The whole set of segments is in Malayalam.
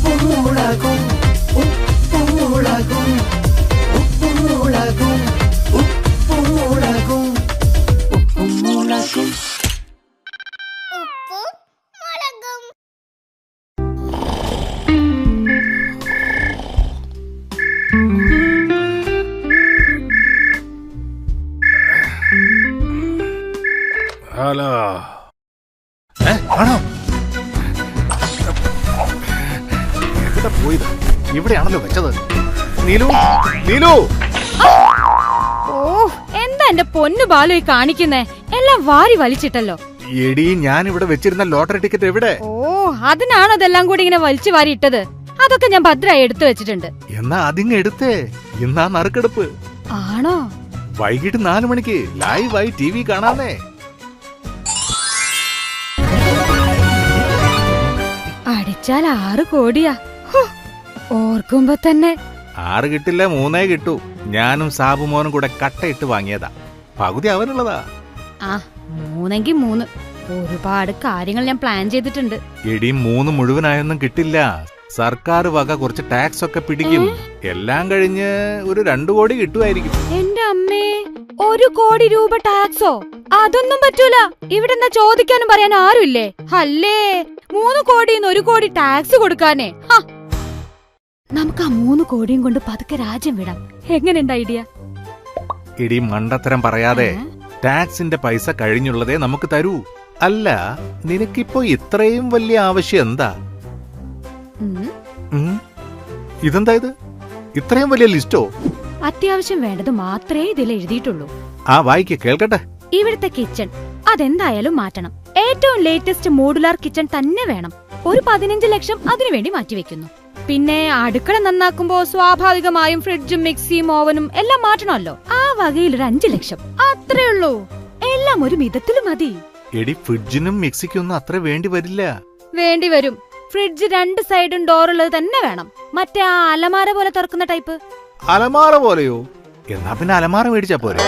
ഉപ്പുമുളകും ഉപ്പുമുളകും ഉപ്പുമുളകും ഉപ്പുമുളകും ഉപ്പുമുളകും ഹലോ. ആണോ? എവിടെ പോയത്? ഇവിടെയാണല്ലോ വെച്ചത്. നീലു, നീലു. ഓ, എന്താ എന്റെ പൊന്നു ബാലു ഈ കാണിക്കുന്നേ? എല്ലാം വാരി വലിച്ചിട്ടല്ലോ. എടി, ഞാൻ ഇവിടെ വെച്ചിരുന്ന ലോട്ടറി ടിക്കറ്റ് എവിടെ? ഓ, അതിനാണോ അതെല്ലാം കൂടി ഇങ്ങനെ വലിച്ചു വാരി ഇട്ടത്? അതൊക്കെ ഞാൻ ഭദ്രമായി എടുത്തു വെച്ചിട്ടുണ്ട്. എന്നാ അതിങ്ങ് എടുത്തേ. ഇന്നാ നറുക്കെടുപ്പ്. ആണോ? വൈകിട്ട് 4 മണിക്ക് ലൈവായി TV കാണാന്നേ. അടിച്ചാൽ 6 കോടിയാ. ഓർക്കുമ്പോ തന്നെ 6 കിട്ടില്ല, 3 കിട്ടൂ. ഞാനും സാബുമോനും കൂടെ കട്ടയിട്ട് വാങ്ങിയതാ. പകുതി അവനുള്ളതാ. ആ, 3 3. ഒരുപാട് കാര്യങ്ങൾ ഞാൻ പ്ലാൻ ചെയ്തിട്ടുണ്ട്. എടി, 3 മുഴുവനായൊന്നും കിട്ടില്ല. സർക്കാർ വക കുറച്ച് ടാക്സ് ഒക്കെ പിടിക്കും. എല്ലാം കഴിഞ്ഞ് ഒരു 2 കോടി കിട്ടുമായിരിക്കും. എന്റെ അമ്മേ, 1 കോടി രൂപ ടാക്സോ? അതൊന്നും പറ്റൂല. ഇവിടെ എന്താ ചോദിക്കാനും പറയാനും ആരുമില്ലേ? അല്ലേ, 3 കോടിന്ന് 1 കോടി ടാക്സ് കൊടുക്കാനേ. നമുക്ക് ആ 3 കോടിയും കൊണ്ട് പതുക്കെ രാജ്യം വിടാം. എങ്ങനെയുണ്ട് ഐഡിയ? എടി, മണ്ടത്തരം പറയാതെ. ടാക്സിന്റെ പൈസ കഴിഞ്ഞുള്ളതേ നമുക്ക് തരൂ. അല്ല, നിനക്കിപ്പോ ഇത്രയും വലിയ ആവശ്യം എന്താ? ഇതെന്താ ഇത്? ഇത്രയും വലിയ ലിസ്റ്റോ? അത്യാവശ്യം വേണ്ടത് മാത്രമേ ഇതിൽ എഴുതിയിട്ടുള്ളൂ. ആ, വായിക്ക, കേൾക്കട്ടെ. ഇവിടുത്തെ കിച്ചൺ അതെന്തായാലും മാറ്റണം. ഏറ്റവും ലേറ്റസ്റ്റ് മോഡുലാർ കിച്ചൺ തന്നെ വേണം. ഒരു 15 ലക്ഷം അതിനുവേണ്ടി മാറ്റിവെക്കുന്നു. പിന്നെ അടുക്കള നന്നാക്കുമ്പോ സ്വാഭാവികമായും ഫ്രിഡ്ജും മിക്സിയും ഓവനും എല്ലാം മാറ്റണമല്ലോ. ആ വകയിൽ ഒരു 5 ലക്ഷം. അത്രേ ഉള്ളൂ. എല്ലാം ഒരു മിതത്തില് മതി. എടി, ഫ്രിഡ്ജിനും മിക്സിക്കൊന്നും അത്ര വേണ്ടി വരില്ല. വേണ്ടി വരും. ഫ്രിഡ്ജ് 2 സൈഡും ഡോറുള്ളത് തന്നെ വേണം. മറ്റേ ആ അലമാര പോലെ തുറക്കുന്ന ടൈപ്പ്. അലമാര പോലെയോ? എന്നാ പിന്നെ അലമാര മേടിച്ചാ പോരെ.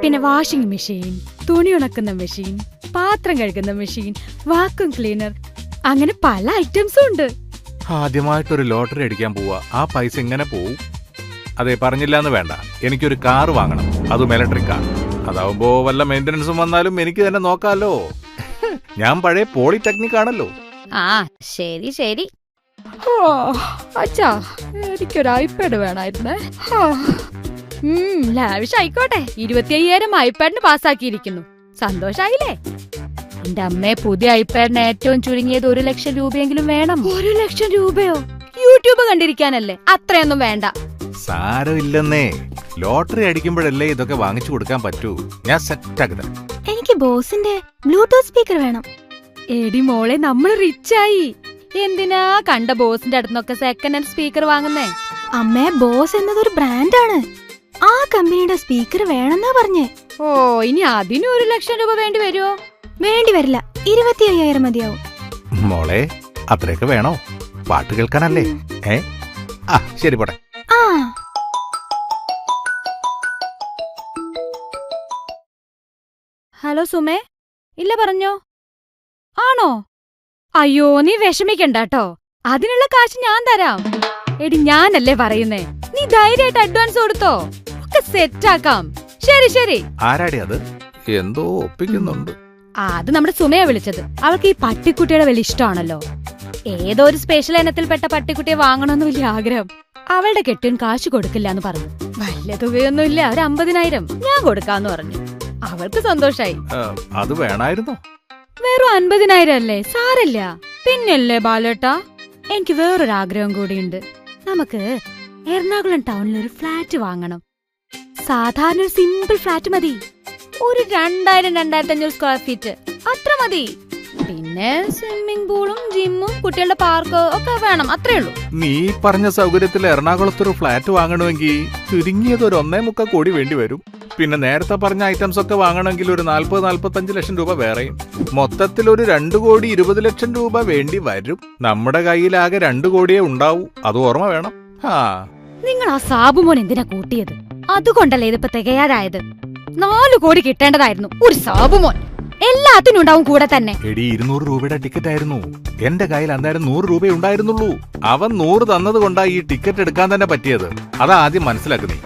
പിന്നെ വാഷിംഗ് മെഷീൻ, തുണി ഉണക്കുന്ന മെഷീൻ, പാത്രം കഴുകുന്ന മെഷീൻ, വാക്യൂം ക്ലീനർ, അങ്ങനെ പല ഐറ്റംസും ഉണ്ട്. ആദ്യമായിട്ടൊരു ലോട്ടറി അടിക്കാൻ പോവാ. ആ പൈസ എങ്ങനെ പോവും? അതെ, പറഞ്ഞില്ലാന്ന് വേണ്ട. എനിക്കൊരു കാർ വാങ്ങണം, അതും ഇലക്ട്രിക് കാർ. അതാവുമ്പോ വല്ല മെയിന്റനൻസും വന്നാലും എനിക്ക് തന്നെ നോക്കാലോ. ഞാൻ പഴയ പോളിടെക്നിക് ആണല്ലോ. ആ, ശരി ശരി. അച്ഛാ, എനിക്കൊരു ഐപാഡ് വേണമായിരുന്നേ. ലാവിഷ് ആയിക്കോട്ടെ. 25,000 ഐപാഡിന് പാസ്സാക്കിയിരിക്കുന്നു. സന്തോഷായില്ലേ? എന്റെ അമ്മയെ, പുതിയ ഐപാഡിന് ഏറ്റവും ചുരുങ്ങിയത് 1 ലക്ഷം രൂപയെങ്കിലും വേണം. 1 ലക്ഷം രൂപയോ? യൂട്യൂബ് കണ്ടിരിക്കാനല്ലേ? അത്രയൊന്നും വേണ്ട. സാരമില്ലെന്നേ. ലോട്ടറി അടിക്കുമ്പോഴല്ലേ ഇതൊക്കെ വാങ്ങിച്ചു കൊടുക്കാൻ പറ്റൂ. ഞാൻ സെറ്റാക്കി തരാം. എനിക്ക് ബോസിന്റെ ബ്ലൂടൂത്ത് സ്പീക്കർ വേണം. എടി മോളെ, നമ്മൾ റിച്ചായി. എന്തിനാ കണ്ട ബോസിന്റെ അടുത്തൊക്കെ സെക്കൻഡ് ഹാൻഡ് സ്പീക്കർ വാങ്ങുന്നേ? അമ്മേ, ബോസ് എന്നതൊരു ബ്രാൻഡാണ്. ആ കമ്പനിയുടെ സ്പീക്കർ വേണമെന്നാ പറഞ്ഞേ. ഓ, ഇനി അതിന് 1 ലക്ഷം രൂപ വേണ്ടി വരുമോ? വേണ്ടി വരില്ല, 25,000 മതിയാവും. മോളെ, അത്രയൊക്കെ വേണോ? പാട്ട് കേൾക്കാനല്ലേ? ആ, ശരി, പോട്ടെ. ആ, ഹലോ സുമേ. ഇല്ല, പറഞ്ഞോ. ആണോ? അയ്യോ, നീ വിഷമിക്കണ്ടോ. അതിനുള്ള കാശ് ഞാൻ തരാം. എടി, ഞാനല്ലേ പറയുന്നേ. നീ ധൈര്യമായിട്ട് അഡ്വാൻസ് കൊടുത്തോ. ഒക്കെ സെറ്റാക്കാം. ശരി ശരി. ആരാടി അത്? എന്തോ ഒപ്പിക്കുന്നുണ്ട്. അത് നമ്മുടെ സുമയെ വിളിച്ചത്. അവൾക്ക് ഈ പട്ടിക്കുട്ടിയുടെ വലിയ ഇഷ്ടമാണല്ലോ. ഏതോ ഒരു സ്പെഷ്യൽ ഇനത്തിൽപ്പെട്ട പട്ടിക്കുട്ടിയെ വാങ്ങണമെന്ന് വലിയ ആഗ്രഹം. അവളുടെ കെട്ടിൻ കാശ് കൊടുക്കില്ല എന്ന് പറഞ്ഞു. വലിയ തുകയൊന്നുമില്ല, ഒരു 50,000 ഞാൻ കൊടുക്കാന്ന് പറഞ്ഞു. അവൾക്ക് സന്തോഷായി. അത് വേണായിരുന്നോ? വെറും 50,000 അല്ലേ, സാരല്ല. പിന്നല്ലേ ബാലേട്ടാ, എനിക്ക് വേറൊരു ആഗ്രഹം കൂടിയുണ്ട്. നമുക്ക് എറണാകുളം ടൗണിൽ ഒരു ഫ്ലാറ്റ് വാങ്ങണം. സാധാരണ ഒരു സിമ്പിൾ ഫ്ലാറ്റ് മതി. ഒരു 2000-2500 സ്ക്വയർ ഫീറ്റ്, അത്ര മതി. പിന്നെ സ്വിമ്മിംഗ് പൂളും ജിമ്മും കുട്ടികളുടെ പാർക്കോ ഒക്കെ വേണം. അത്രേ ഉള്ളൂ. നീ പറഞ്ഞ സൗകര്യത്തിൽ എറണാകുളത്തൊരു ഫ്ലാറ്റ് വാങ്ങണമെങ്കിൽ ചുരുങ്ങിയത് ഒരു 1.25 കോടി വേണ്ടി വരും. പിന്നെ നേരത്തെ പറഞ്ഞ ഐറ്റംസ് ഒക്കെ വാങ്ങണമെങ്കിൽ ഒരു 40-45 ലക്ഷം രൂപ വേറെയും. മൊത്തത്തിൽ ഒരു 2 കോടി 20 ലക്ഷം രൂപ വേണ്ടി വരും. നമ്മുടെ കയ്യിലാകെ 2 കോടിയേ ഉണ്ടാവൂ. അത് ഓർമ്മ വേണം. നിങ്ങൾ ആ സാബുമോൻ എന്തിനാ കൂട്ടിയത്? അതുകൊണ്ടല്ലേ ഇതിപ്പോ തികയാതായത്. 4 കോടി കിട്ടേണ്ടതായിരുന്നു. ഒരു സാബുമോൻ എല്ലാത്തിനും ഉണ്ടാവും കൂടെ തന്നെ. എടി 200 രൂപയുടെ ടിക്കറ്റ് ആയിരുന്നു. എന്റെ കയ്യിൽ അന്നേരം 100 രൂപ ഉണ്ടായിരുന്നുള്ളൂ. അവൻ 100 തന്നത് കൊണ്ടാ ഈ ടിക്കറ്റ് എടുക്കാൻ തന്നെ പറ്റിയത്. അതാ ആദ്യം മനസ്സിലാക്കുന്നേ.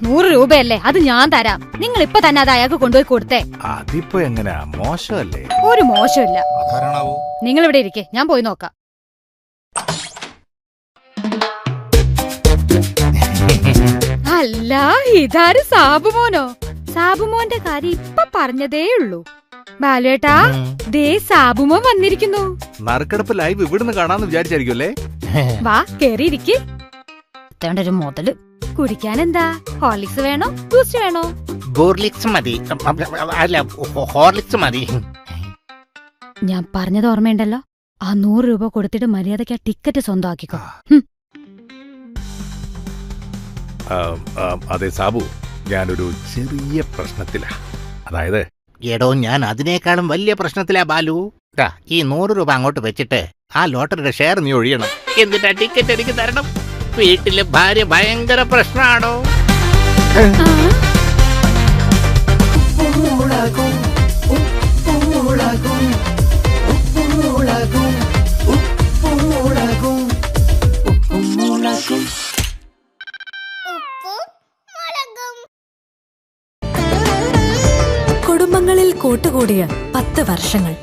100 രൂപയല്ലേ, അത് ഞാൻ തരാം. നിങ്ങൾ ഇപ്പൊ തന്നെ അത് അയാൾക്ക് കൊണ്ടുപോയി കൊടുത്തേ. അതിപ്പോ എങ്ങനെയാ, മോശമല്ലേ? ഒരു മോശമില്ല. നിങ്ങൾ ഇവിടെ ഇരിക്കേ, ഞാൻ പോയി നോക്കാം. അല്ല, ഇതാര് സാബുമോനോ? സാബുമോന്റെ കാര്യം ഇപ്പൊ പറഞ്ഞതേ ഉള്ളൂ. ബാലേട്ടാ, ദേ സാബുമോൻ വന്നിരിക്കുന്നു. നറുക്കെടുപ്പ് ലൈവ് ഇവിടുന്ന് കാണാന്ന് വിചാരിച്ചായിരിക്കും അല്ലേ? വാ, കേറിയിരിക്കെ. ഒരു മുതല് കുടിക്കാൻ എന്താ? ഹോർലിക്സ് വേണോ, ബൂസ്റ്റ് വേണോ? ബോർലിക്സ് മതി. അല്ല, ഹോർലിക്സ് മതി. ഞാൻ പറഞ്ഞത് ഓർമ്മയുണ്ടല്ലോ, ആ 100 രൂപ കൊടുത്തിട്ട് മര്യാദയ്ക്ക് ആ ടിക്കറ്റ് സ്വന്തമാക്കിക്കോ. അതെ സാബു, ഞാനൊരു ചെറിയ പ്രശ്നത്തിലാ. അതായത് എടോ, ഞാൻ അതിനേക്കാളും വലിയ പ്രശ്നത്തിലാ ബാലു. ഈ 100 രൂപ അങ്ങോട്ട് വെച്ചിട്ട് ആ ലോട്ടറിയുടെ ഷെയർ നീ ഒഴിയണം. എന്നിട്ട് ആ ടിക്കറ്റ് എനിക്ക് തരണം. വീട്ടിലെ ഭാര്യ ഭയങ്കര പ്രശ്നമാണോ? ഉപ്പുമുളകും ഉപ്പുമുളകും ഉപ്പുമുളകും ഉപ്പുമുളകും ഉപ്പുമുളകും. കുടുംബങ്ങളിൽ കൂട്ടുകൂടിയ 10 വർഷങ്ങൾ.